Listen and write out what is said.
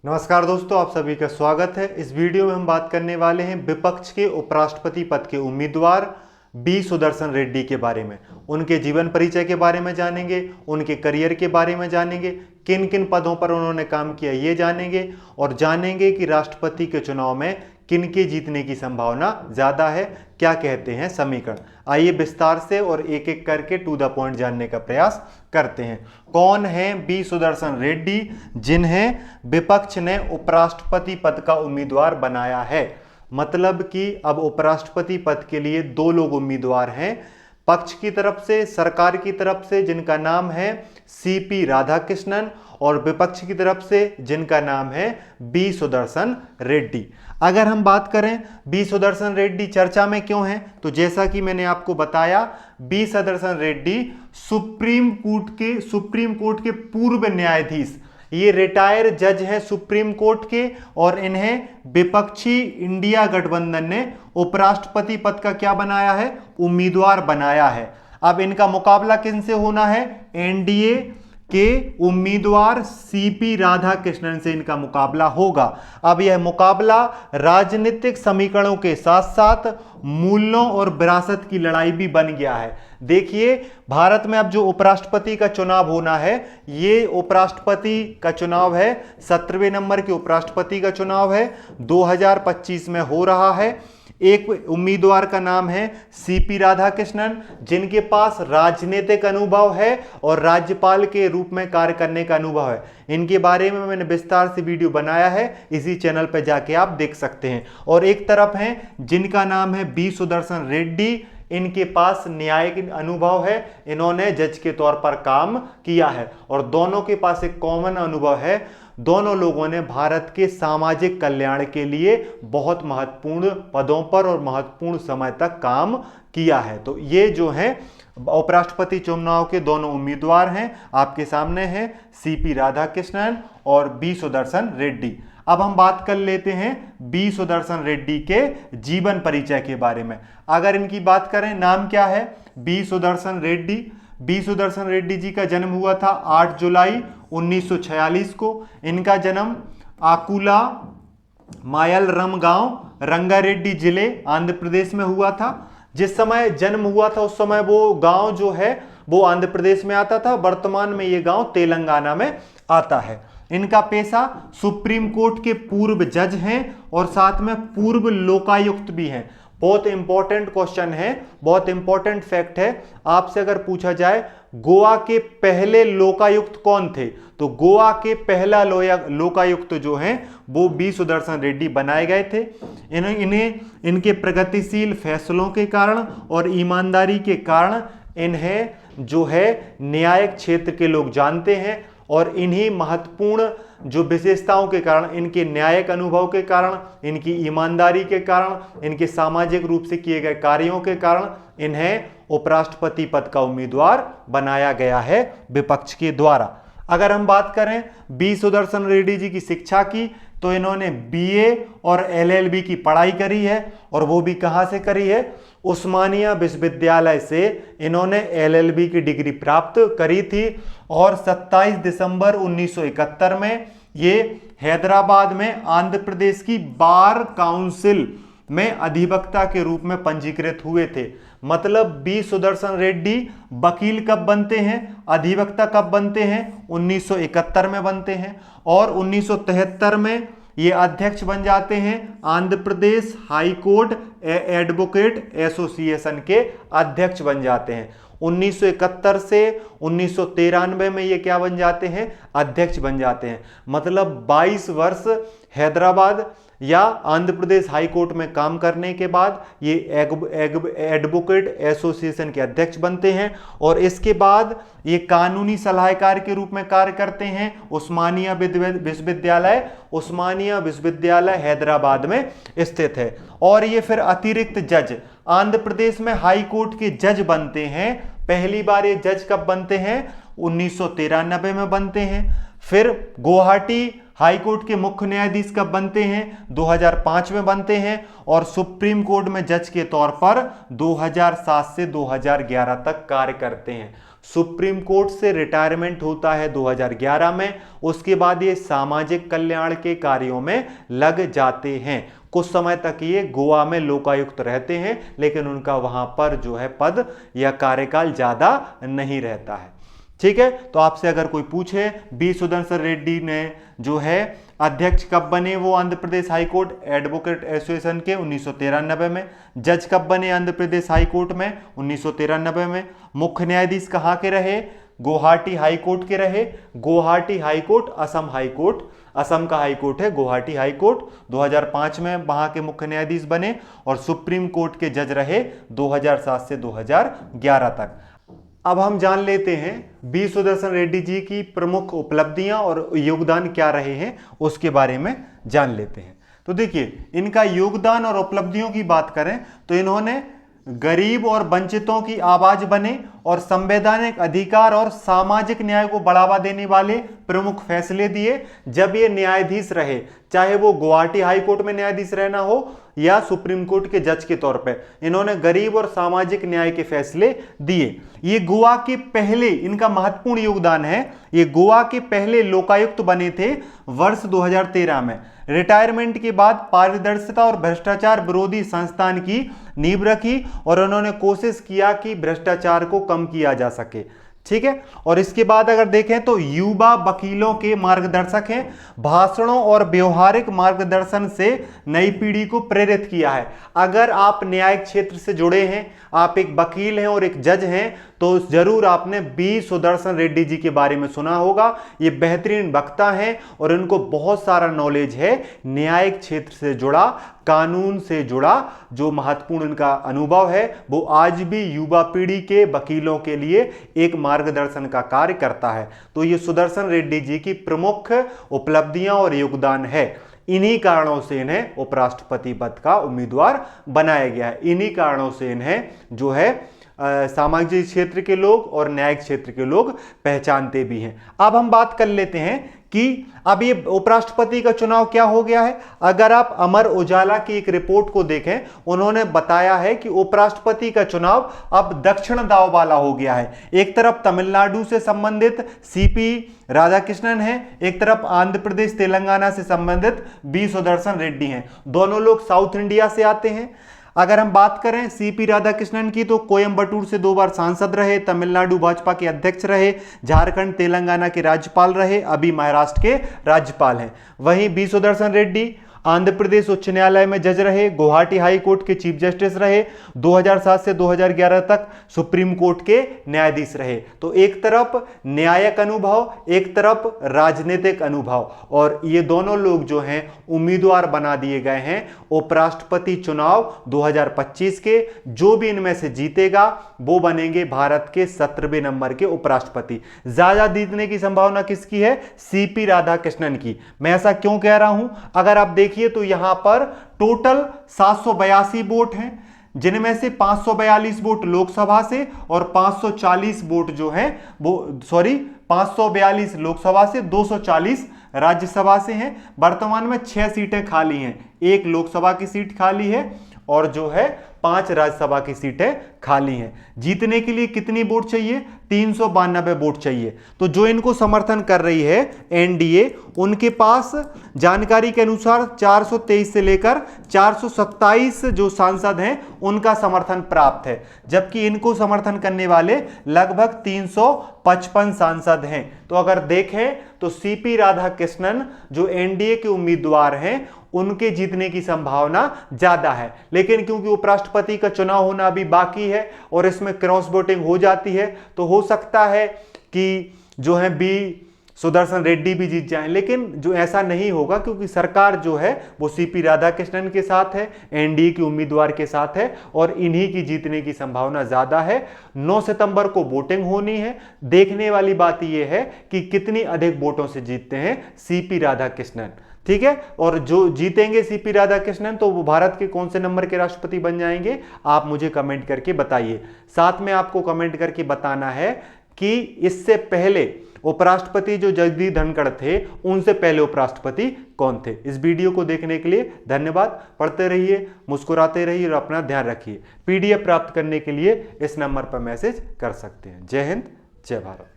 नमस्कार दोस्तों, आप सभी का स्वागत है। इस वीडियो में हम बात करने वाले हैं विपक्ष के उपराष्ट्रपति पद के उम्मीदवार बी सुदर्शन रेड्डी के बारे में। उनके जीवन परिचय के बारे में जानेंगे, उनके करियर के बारे में जानेंगे, किन किन पदों पर उन्होंने काम किया ये जानेंगे और जानेंगे कि राष्ट्रपति के चुनाव में किनके जीतने की संभावना ज्यादा है, क्या कहते हैं समीकरण। आइए विस्तार से और एक एक करके टू द पॉइंट जानने का प्रयास करते हैं। कौन है बी सुदर्शन रेड्डी, जिन्हें विपक्ष ने उपराष्ट्रपति पद का उम्मीदवार बनाया है। मतलब कि अब उपराष्ट्रपति पद के लिए दो लोग उम्मीदवार हैं, पक्ष की तरफ से, सरकार की तरफ से, जिनका नाम है सीपी राधाकृष्णन, और विपक्ष की तरफ से जिनका नाम है बी सुदर्शन रेड्डी। अगर हम बात करें बी सुदर्शन रेड्डी चर्चा में क्यों है, तो जैसा कि मैंने आपको बताया, B Sudarshan Reddy Supreme Court के पूर्व न्यायाधीश, ये रिटायर जज हैं सुप्रीम कोर्ट के, और इन्हें विपक्षी इंडिया गठबंधन ने उपराष्ट्रपति पद का क्या बनाया है, उम्मीदवार बनाया है। अब इनका मुकाबला किनसे होना है, एनडीए के उम्मीदवार सीपी राधाकृष्णन से इनका मुकाबला होगा। अब यह मुकाबला राजनीतिक समीकरणों के साथ साथ मूल्यों और विरासत की लड़ाई भी बन गया है। देखिए, भारत में अब जो उपराष्ट्रपति का चुनाव होना है, ये उपराष्ट्रपति का चुनाव है, 17वें नंबर के उपराष्ट्रपति का चुनाव है, 2025 में हो रहा है। एक उम्मीदवार का नाम है सीपी राधाकृष्णन, जिनके पास राजनीतिक अनुभव है और राज्यपाल के रूप में कार्य करने का अनुभव है। इनके बारे में मैंने विस्तार से वीडियो बनाया है, इसी चैनल पर जाके आप देख सकते हैं। और एक तरफ हैं जिनका नाम है बी सुदर्शन रेड्डी, इनके पास न्यायिक अनुभव है, इन्होंने जज के तौर पर काम किया है, और दोनों के पास एक कॉमन अनुभव है, दोनों लोगों ने भारत के सामाजिक कल्याण के लिए बहुत महत्वपूर्ण पदों पर और महत्वपूर्ण समय तक काम किया है। तो ये जो हैं उपराष्ट्रपति चुनाव के दोनों उम्मीदवार हैं, आपके सामने हैं सीपी राधाकृष्णन और बी सुदर्शन रेड्डी। अब हम बात कर लेते हैं बी सुदर्शन रेड्डी के जीवन परिचय के बारे में। अगर इनकी बात करें, नाम क्या है, बी सुदर्शन रेड्डी। बी सुदर्शन रेड्डी जी का जन्म हुआ था 8 जुलाई 1946 को। इनका जन्म आकुला मायलरम गांव, रंगारेड्डी जिले, आंध्र प्रदेश में हुआ था। जिस समय जन्म हुआ था उस समय वो गांव जो है वो आंध्र प्रदेश में आता था, वर्तमान में ये गांव तेलंगाना में आता है। इनका पेशा सुप्रीम कोर्ट के पूर्व जज हैं और साथ में पूर्व लोकायुक्त भी हैं। बहुत इंपॉर्टेंट क्वेश्चन है, बहुत इंपॉर्टेंट फैक्ट है। आपसे अगर पूछा जाए गोवा के पहले लोकायुक्त कौन थे, तो गोवा के पहला लोकायुक्त जो हैं वो बी सुदर्शन रेड्डी बनाए गए थे। इन्हें इनके प्रगतिशील फैसलों के कारण और ईमानदारी के कारण इन्हें जो है न्यायिक क्षेत्र के लोग जानते हैं, और इन्हीं महत्वपूर्ण जो विशेषताओं के कारण, इनके न्यायिक अनुभव के कारण, इनकी ईमानदारी के कारण, इनके सामाजिक रूप से किए गए कार्यों के कारण इन्हें उपराष्ट्रपति पद का उम्मीदवार बनाया गया है विपक्ष के द्वारा। अगर हम बात करें बी सुदर्शन रेड्डी जी की शिक्षा की, तो इन्होंने बीए और एलएलबी की पढ़ाई करी है, और वो भी कहां से करी है, उस्मानिया विश्वविद्यालय से इन्होंने एलएलबी की डिग्री प्राप्त करी थी। और 27 दिसंबर 1971 में ये हैदराबाद में आंध्र प्रदेश की बार काउंसिल में अधिवक्ता के रूप में पंजीकृत हुए थे। मतलब बी सुदर्शन रेड्डी वकील कब बनते हैं, अधिवक्ता कब बनते हैं, 1971 में बनते हैं, और 1973 में ये अध्यक्ष बन जाते हैं Andhra Pradesh high court advocate association के अध्यक्ष बन जाते हैं। 1971 से 1993 में ये क्या बन जाते हैं, अध्यक्ष बन जाते हैं। मतलब 22 वर्ष हैदराबाद या आंध्र प्रदेश हाई कोर्ट में काम करने के बाद ये एडवोकेट एसोसिएशन के अध्यक्ष बनते हैं, और इसके बाद ये कानूनी सलाहकार के रूप में कार्य करते हैं उस्मानिया विश्वविद्यालय हैदराबाद में स्थित है। और ये फिर अतिरिक्त जज आंध्र प्रदेश में हाई कोर्ट के जज बनते हैं। पहली बार ये जज कब बनते हैं, 1993 में बनते हैं। फिर गुवाहाटी हाई कोर्ट के मुख्य न्यायाधीश कब बनते हैं, 2005 में बनते हैं, और सुप्रीम कोर्ट में जज के तौर पर 2007 से 2011 तक कार्य करते हैं। सुप्रीम कोर्ट से रिटायरमेंट होता है 2011 में। उसके बाद ये सामाजिक कल्याण के कार्यों में लग जाते हैं। कुछ समय तक ये गोवा में लोकायुक्त रहते हैं, लेकिन उनका वहां पर जो है पद या कार्यकाल ज्यादा नहीं रहता है। ठीक है, तो आपसे अगर कोई पूछे बी सुदर्शन रेड्डी ने जो है अध्यक्ष कब बने, वो Andhra Pradesh high court advocate association के 1993 में। जज कब बने आंध्र प्रदेश हाईकोर्ट में, 1993 में। मुख्य न्यायाधीश कहाँ के रहे, गुवाहाटी हाईकोर्ट के रहे। गुवाहाटी हाईकोर्ट असम हाईकोर्ट, असम का हाईकोर्ट है गुवाहाटी हाईकोर्ट। 2005 में वहां के मुख्य न्यायाधीश बने और सुप्रीम कोर्ट के जज रहे 2007 से 2011 तक। अब हम जान लेते हैं बी सुदर्शन रेड्डी जी की प्रमुख उपलब्धियां और योगदान क्या रहे हैं, उसके बारे में जान लेते हैं। तो देखिए, इनका योगदान और उपलब्धियों की बात करें तो इन्होंने गरीब और वंचितों की आवाज बने और संवैधानिक अधिकार और सामाजिक न्याय को बढ़ावा देने वाले प्रमुख फैसले दिए जब ये न्यायाधीश रहे, चाहे वो गुवाहाटी हाईकोर्ट में न्यायाधीश रहना हो या सुप्रीम कोर्ट के जज के तौर पे। इन्होंने गरीब और सामाजिक न्याय के फैसले दिए। ये गोवा के पहले, इनका महत्वपूर्ण योगदान है, ये गोवा के पहले लोकायुक्त बने थे वर्ष 2013 में। रिटायरमेंट के बाद पारदर्शिता और भ्रष्टाचार विरोधी संस्थान की नींव रखी और उन्होंने कोशिश किया कि भ्रष्टाचार को कम किया जा सके। ठीक है, और इसके बाद अगर देखें तो युवा वकीलों के मार्गदर्शक हैं। भाषणों और व्यवहारिक मार्गदर्शन से नई पीढ़ी को प्रेरित किया है। अगर आप न्यायिक क्षेत्र से जुड़े हैं, आप एक वकील हैं और एक जज हैं, तो जरूर आपने बी सुदर्शन रेड्डी जी के बारे में सुना होगा। ये बेहतरीन वक्ता हैं और इनको बहुत सारा नॉलेज है न्यायिक क्षेत्र से जुड़ा, कानून से जुड़ा। जो महत्वपूर्ण इनका अनुभव है वो आज भी युवा पीढ़ी के वकीलों के लिए एक मार्गदर्शन का कार्य करता है। तो ये सुदर्शन रेड्डी जी की प्रमुख उपलब्धियां और योगदान है। इन्हीं कारणों से इन्हें उपराष्ट्रपति पद का उम्मीदवार बनाया गया है। इन्हीं कारणों से इन्हें जो है सामाजिक क्षेत्र के लोग और न्यायिक क्षेत्र के लोग पहचानते भी हैं। अब हम बात कर लेते हैं कि अब ये उपराष्ट्रपति का चुनाव क्या हो गया है। अगर आप अमर उजाला की एक रिपोर्ट को देखें, उन्होंने बताया है कि उपराष्ट्रपति का चुनाव अब दक्षिण दांव वाला हो गया है। एक तरफ तमिलनाडु से संबंधित सीपी राधाकृष्णन है, एक तरफ आंध्र प्रदेश तेलंगाना से संबंधित बी सुदर्शन रेड्डी हैं। दोनों लोग साउथ इंडिया से आते हैं। अगर हम बात करें सीपी राधाकृष्णन की, तो कोयम्बटूर से 2 बार सांसद रहे, तमिलनाडु भाजपा के अध्यक्ष रहे, झारखंड तेलंगाना के राज्यपाल रहे, अभी महाराष्ट्र के राज्यपाल हैं। वहीं बी सुदर्शन रेड्डी आंध्र प्रदेश उच्च न्यायालय में जज रहे, गुवाहाटी हाई कोर्ट के चीफ जस्टिस रहे, 2007 से 2011 तक सुप्रीम कोर्ट के न्यायाधीश रहे। तो एक तरफ न्यायिक अनुभव, एक तरफ राजनीतिक अनुभव, और ये दोनों लोग जो हैं उम्मीदवार बना दिए गए हैं उपराष्ट्रपति चुनाव 2025 के। जो भी इनमें से जीतेगा वो बनेंगे भारत के 17वें नंबर के उपराष्ट्रपति। ज्यादा जीतने की संभावना किसकी है? सीपी राधाकृष्णन की। मैं ऐसा क्यों कह रहा हूं? अगर आप देखिए तो यहां पर टोटल 782 वोट हैं, जिनमें से 542 वोट लोकसभा से और 540 वोट जो है वो 542 लोकसभा से, 240 राज्यसभा से हैं। वर्तमान में 6 सीटें खाली हैं, 1 लोकसभा की सीट खाली है और जो है 5 राज्यसभा की सीटें खाली हैं। जीतने के लिए कितनी वोट चाहिए? 392 वोट चाहिए। तो जो इनको समर्थन कर रही है एनडीए, उनके पास जानकारी के अनुसार 423 से लेकर 427 जो सांसद हैं उनका समर्थन प्राप्त है, जबकि इनको समर्थन करने वाले लगभग 355 सांसद हैं। तो अगर देखें तो सीपी राधाकृष्णन जो एनडीए के उम्मीदवार हैं उनके जीतने की संभावना ज्यादा है। लेकिन क्योंकि उपराष्ट्रपति का चुनाव होना अभी बाकी है और इसमें क्रॉस वोटिंग हो जाती है, तो हो सकता है कि जो है बी सुदर्शन रेड्डी भी जीत जाएं। लेकिन जो ऐसा नहीं होगा, क्योंकि सरकार जो है वो सीपी राधाकृष्णन के साथ है, एनडीए के उम्मीदवार के साथ है और इन्हीं की जीतने की संभावना ज्यादा है। 9 सितंबर को वोटिंग होनी है। देखने वाली बात यह है कि कितनी अधिक वोटों से जीतते हैं सीपी राधाकृष्णन। ठीक है, और जो जीतेंगे सीपी राधाकृष्णन तो वो भारत के कौन से नंबर के राष्ट्रपति बन जाएंगे, आप मुझे कमेंट करके बताइए। साथ में आपको कमेंट करके बताना है कि इससे पहले उपराष्ट्रपति जो जगदीप धनखड़ थे, उनसे पहले उपराष्ट्रपति कौन थे। इस वीडियो को देखने के लिए धन्यवाद। पढ़ते रहिए, मुस्कुराते रहिए और अपना ध्यान रखिए। पीडीएफ प्राप्त करने के लिए इस नंबर पर मैसेज कर सकते हैं। जय हिंद, जय भारत।